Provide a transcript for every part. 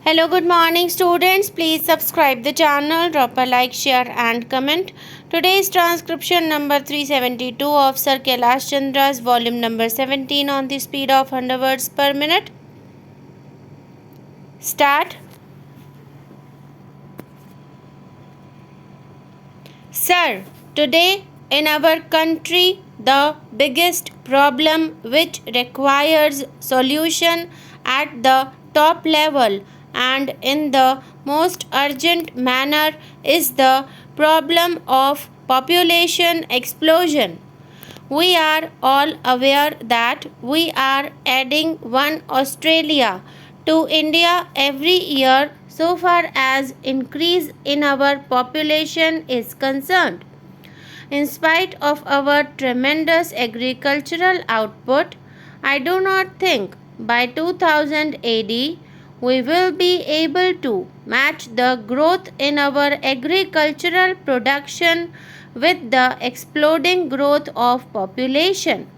Hello, good morning students. Please subscribe the channel, drop a like, share and comment. Today's transcription number 372 of Sir Kailash Chandra's volume number 17 on the speed of 100 words per minute. Start. Sir, today in our country the biggest problem which requires solution at the top level and in the most urgent manner is the problem of population explosion. We are all aware that we are adding one Australia to India every year so far as increase in our population is concerned. In spite of our tremendous agricultural output, I do not think by 2000 AD we will be able to match the growth in our agricultural production with the exploding growth of population.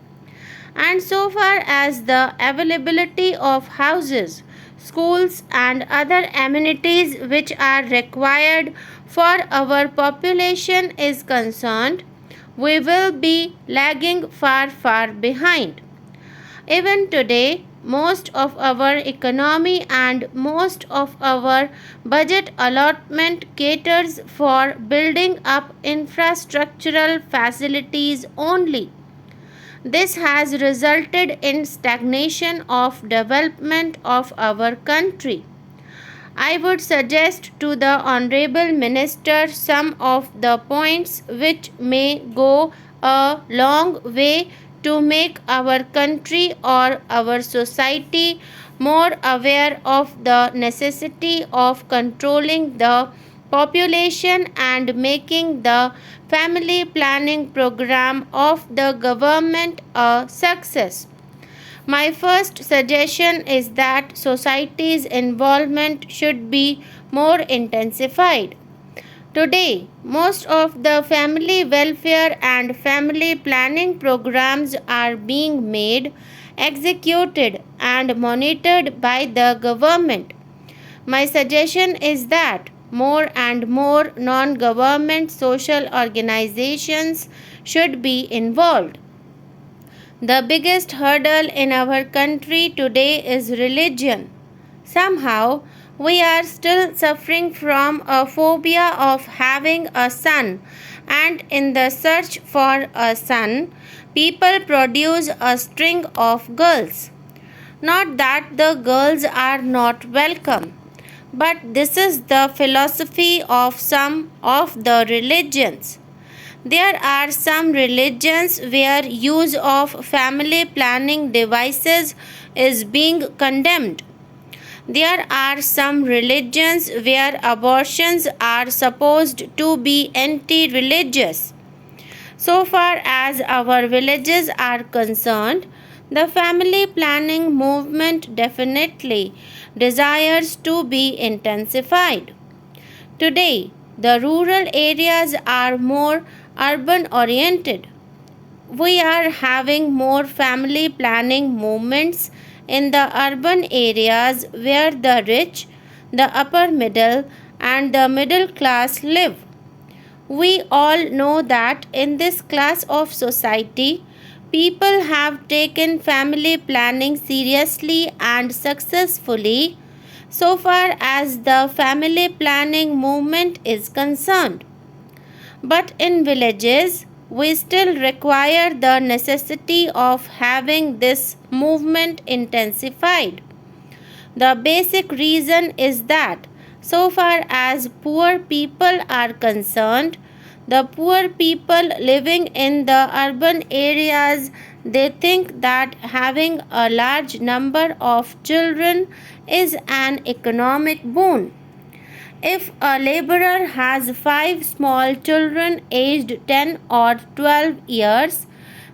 And so far as the availability of houses, schools and other amenities which are required for our population is concerned, we will be lagging far behind. Even today, most of our economy and most of our budget allotment caters for building up infrastructural facilities only. This has resulted in stagnation of development of our country. I would suggest to the Honorable Minister some of the points which may go a long way to make our country or our society more aware of the necessity of controlling the population and making the family planning program of the government a success. My first suggestion is that society's involvement should be more intensified. Today, most of the family welfare and family planning programs are being made, executed, and monitored by the government. My suggestion is that more and more non government social organizations should be involved. The biggest hurdle in our country today is religion. Somehow, we are still suffering from a phobia of having a son, and in the search for a son, people produce a string of girls. Not that the girls are not welcome, but this is the philosophy of some of the religions. There are some religions where use of family planning devices is being condemned. There are some religions where abortions are supposed to be anti-religious. So far as our villages are concerned, the family planning movement definitely desires to be intensified. Today, the rural areas are more urban oriented. We are having more family planning movements in the urban areas where the rich, the upper middle, and the middle class live. We all know that in this class of society, people have taken family planning seriously and successfully so far as the family planning movement is concerned. But in villages, we still require the necessity of having this movement intensified. The basic reason is that, so far as poor people are concerned, the poor people living in the urban areas, they think that having a large number of children is an economic boon. If a laborer has 5 small children aged 10 or 12 years,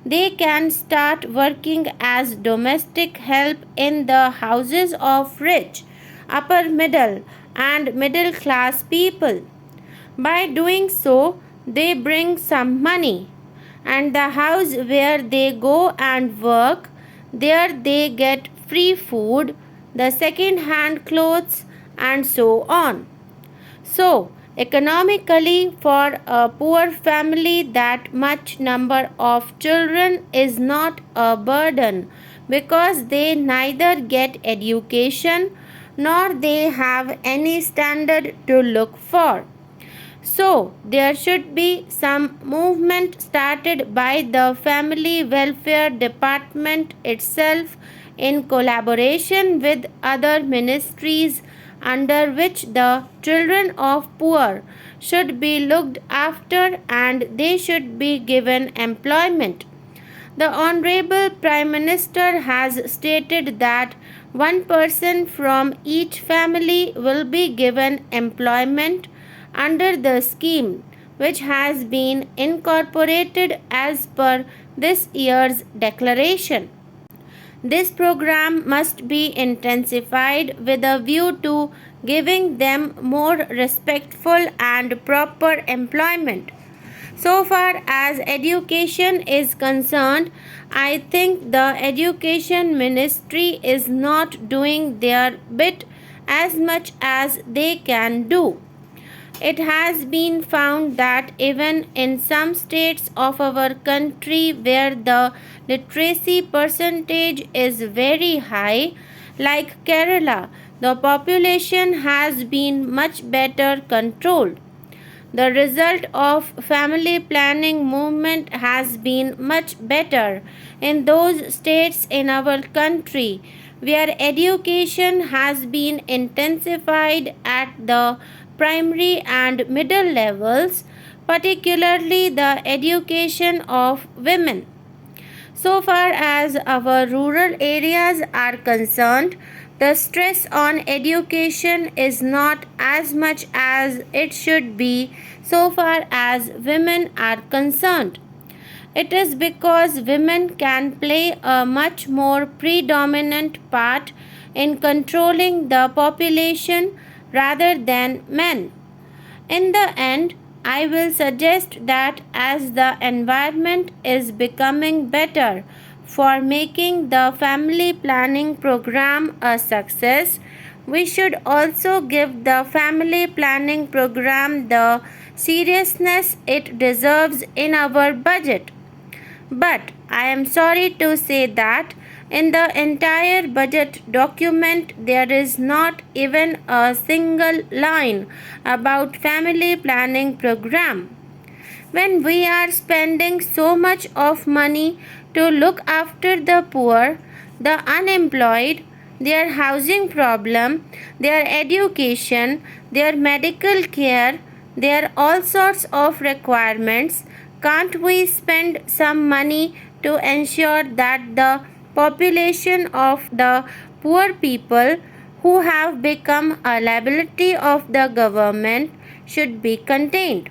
they can start working as domestic help in the houses of rich, upper middle, and middle class people. By doing so, they bring some money, and the house where they go and work, there they get free food, the second hand clothes, and so on. So, economically, for a poor family, that much number of children is not a burden because they neither get education nor they have any standard to look for. So, there should be some movement started by the Family Welfare Department itself in collaboration with other ministries under which the children of poor should be looked after and they should be given employment. The Honorable Prime Minister has stated that one person from each family will be given employment under the scheme, which has been incorporated as per this year's declaration. This program must be intensified with a view to giving them more respectful and proper employment. So far as education is concerned, I think the education ministry is not doing their bit as much as they can do. It has been found that even in some states of our country where the literacy percentage is very high, like Kerala, the population has been much better controlled. The result of family planning movement has been much better in those states in our country where education has been intensified at the primary and middle levels, particularly the education of women. So far as our rural areas are concerned, the stress on education is not as much as it should be so far as women are concerned. It is because women can play a much more predominant part in controlling the population rather than men. In the end, I will suggest that as the environment is becoming better for making the family planning program a success, we should also give the family planning program the seriousness it deserves in our budget. But I am sorry to say that in the entire budget document, there is not even a single line about family planning program. When we are spending so much of money to look after the poor, the unemployed, their housing problem, their education, their medical care, their all sorts of requirements, can't we spend some money to ensure that the population of the poor people who have become a liability of the government should be contained?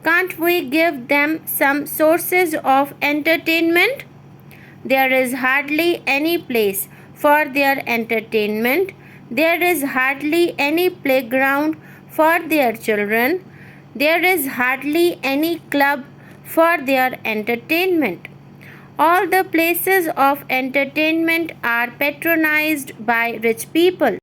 Can't we give them some sources of entertainment? There is hardly any place for their entertainment. There is hardly any playground for their children. There is hardly any club for their entertainment. All the places of entertainment are patronized by rich people.